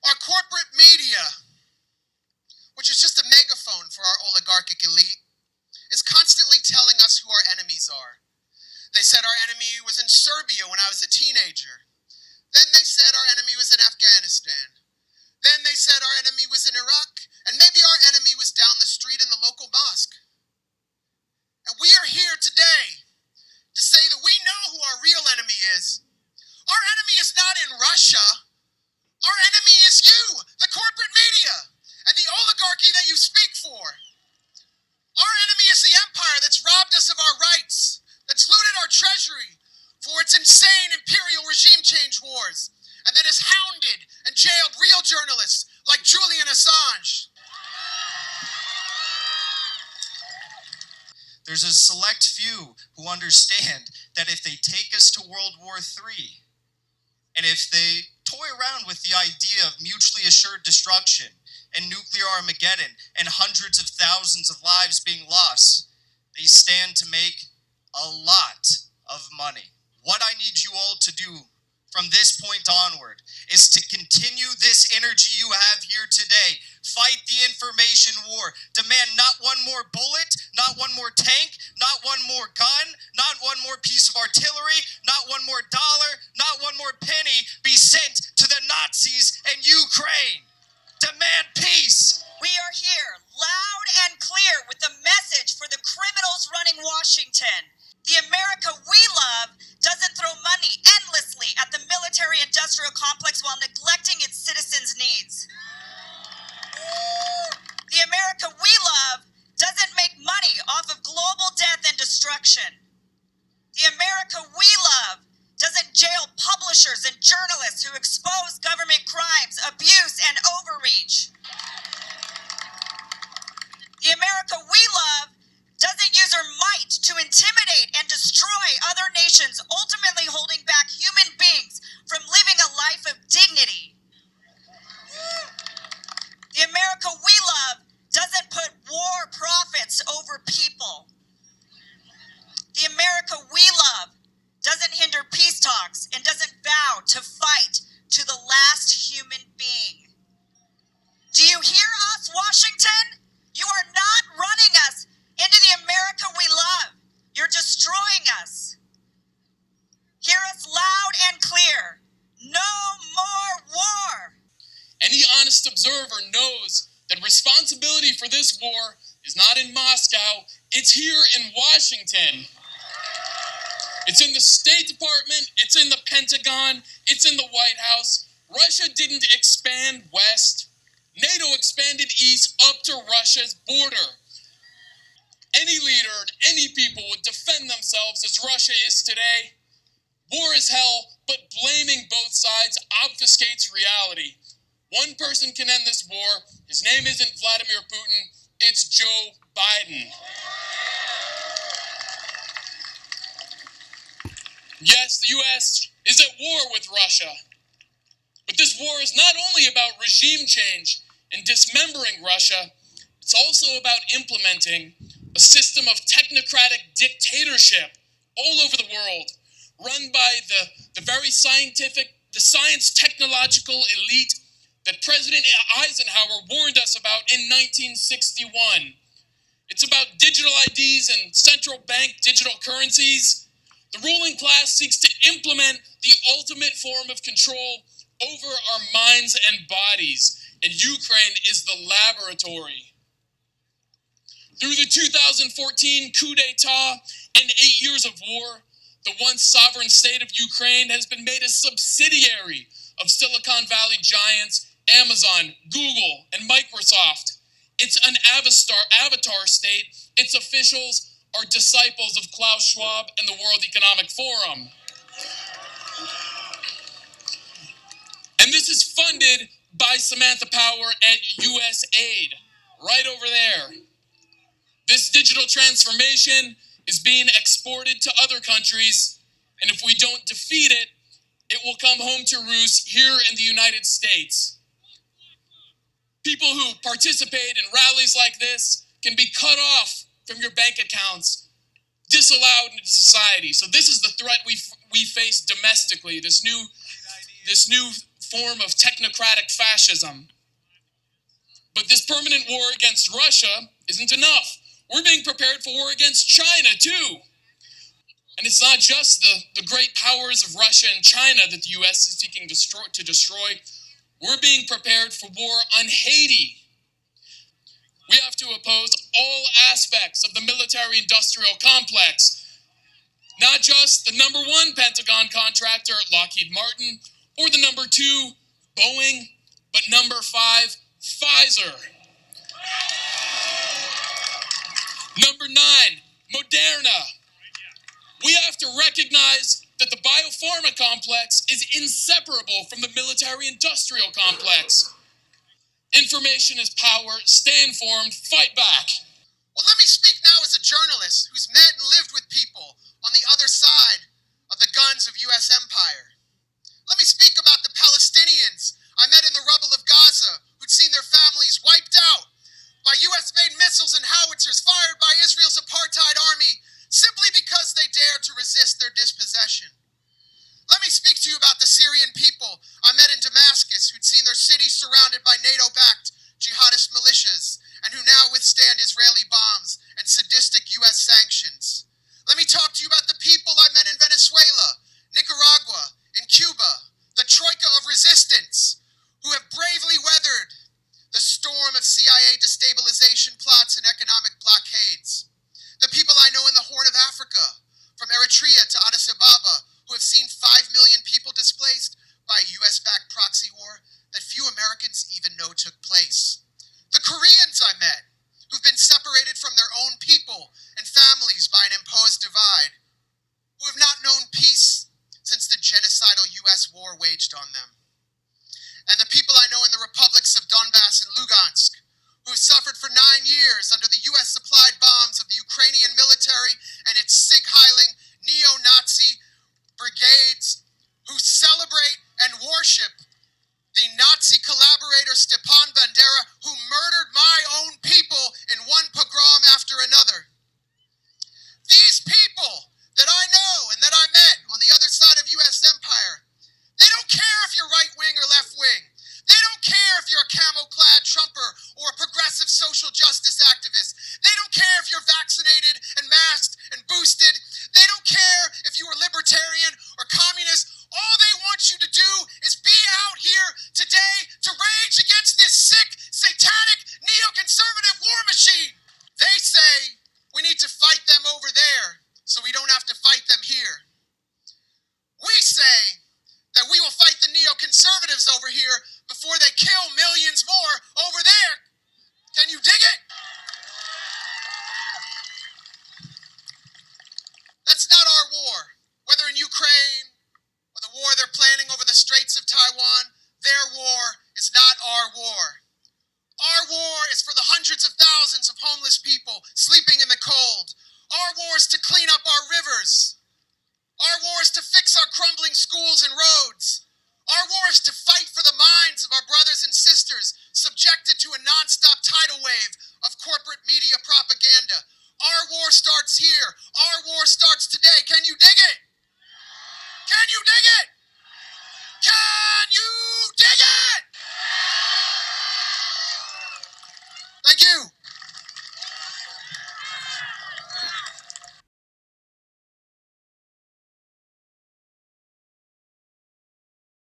Our corporate media, which is just a megaphone for our oligarchic elite, is constantly telling us who our enemies are. They said our enemy was in Serbia when I was a teenager. Then they said our enemy was in Afghanistan. Then they said our enemy was in Iraq, and maybe our enemy was down the street in the local mosque. And we are here today to say that we know who our real enemy is. Our enemy is not in Russia. Our enemy is you, the corporate media, and the oligarchy that you speak for. Our enemy is the empire that's robbed us of our rights, that's looted our treasury for its insane imperial regime change wars, and that has hounded and jailed real journalists like Julian Assange. There's a select few who understand that if they take us to World War III, and if they toy around with the idea of mutually assured destruction and nuclear Armageddon and hundreds of thousands of lives being lost, they stand to make a lot of money. What I need you all to do from this point onward is to continue this energy you have here today. Fight the information war. Demand not one more bullet, not one more tank, not one more gun, not one more piece of artillery, not one more dollar, not one more penny be sent to the Nazis in Ukraine. Demand peace. We are here, loud and clear, with a message for the criminals running Washington. The America we love doesn't throw money endlessly at the military-industrial complex while neglecting its citizens' needs. The America we love doesn't make money off of global death and destruction. The America we love doesn't jail publishers and journalists who expose government crimes, abuse, and overreach. The America we love doesn't use her might to intimidate and destroy other nations, ultimately holding back human beings from living a life of dignity. The America we love doesn't put war profits over people. The America we love doesn't hinder peace talks and doesn't vow to fight to the last human being. Do you hear us, Washington? You are not running us into the America we love. You're destroying us. Hear us loud and clear. No more war. Any honest observer knows that responsibility for this war is not in Moscow, it's here in Washington. It's in the State Department, it's in the Pentagon, it's in the White House. Russia didn't expand west. NATO expanded east up to Russia's border. Any leader and any people would defend themselves as Russia is today. War is hell, but blaming both sides obfuscates reality. One person can end this war. His name isn't Vladimir Putin, it's Joe Biden. Yes, the U.S. is at war with Russia. But this war is not only about regime change and dismembering Russia, it's also about implementing a system of technocratic dictatorship all over the world, run by the very science technological elite that President Eisenhower warned us about in 1961. It's about digital IDs and central bank digital currencies. The ruling class seeks to implement the ultimate form of control over our minds and bodies, and Ukraine is the laboratory. Through the 2014 coup d'etat and 8 years of war, the once sovereign state of Ukraine has been made a subsidiary of Silicon Valley giants Amazon, Google, and Microsoft. It's an avatar state. Its officials are disciples of Klaus Schwab and the World Economic Forum. And this is funded by Samantha Power at USAID, right over there. This digital transformation is being exported to other countries, and if we don't defeat it, it will come home to roost here in the United States. People who participate in rallies like this can be cut off from your bank accounts, disallowed in society. So this is the threat we face domestically, this new form of technocratic fascism. But this permanent war against Russia isn't enough. We're being prepared for war against China, too. And it's not just the great powers of Russia and China that the U.S. is seeking to destroy. We're being prepared for war on Haiti. We have to oppose all aspects of the military-industrial complex, not just the number one Pentagon contractor, Lockheed Martin, or the number 2, Boeing, but number 5, Pfizer. Number 9, Moderna. We have to recognize that the biopharma complex is inseparable from the military-industrial complex. Information is power. Stay informed. Fight back. Well, let me speak now as a journalist who's met and lived with people on the other side of the guns of U.S. empire. Let me speak about the Palestinians I met in the rubble of Gaza who'd seen their families wiped out by U.S.-made missiles and howitzers fired by Israel's apartheid army simply because they dared to resist their dispossession. Let me speak to you about the Syrian people I met in Damascus who'd seen their cities surrounded by NATO-backed jihadist militias and who now withstand Israeli bombs and sadistic U.S. sanctions. Let me talk to you about the people I met in Venezuela, Nicaragua, and Cuba, the troika of resistance, who have bravely weathered the storm of CIA destabilization plots and economic blockades. The people I know in the Horn of Africa, from Eritrea to Addis Ababa, who have seen 5 million people displaced by a U.S.-backed proxy war that few Americans even know took place. The Koreans I met, who've been separated from their own people and families by an imposed divide, who have not known peace since the genocidal U.S. war waged on them. And the people I know in the republics of Donbass and Lugansk, who have suffered for 9 years under the U.S.-supplied bombs of the Ukrainian military and its sig-heiling neo-Nazi brigades, who celebrate and worship the Nazi collaborator Stepan Bandera, who murdered my own people in one pogrom after another. These people that I know and that I met on the other side of U.S. empire, they don't care if you're right-wing or left-wing. They don't care if you're a camo-clad Trumper or a progressive social justice activist. They don't care if you're vaccinated and masked and boosted. They don't care if you are libertarian or communist. All they want you to do is be out here today to rage against this sick, satanic, neoconservative war machine. They say we need to fight them over there so we don't have to fight them here. We say that we will fight the neoconservatives over here before they kill millions more over there. Can you dig it? That's not our war. Whether in Ukraine or the war they're planning over the Straits of Taiwan, their war is not our war. Our war is for the hundreds of thousands of homeless people sleeping in the cold. Our war is to clean up our rivers. Our war is to fix our crumbling schools and roads. Our war is to fight for the minds of our brothers and sisters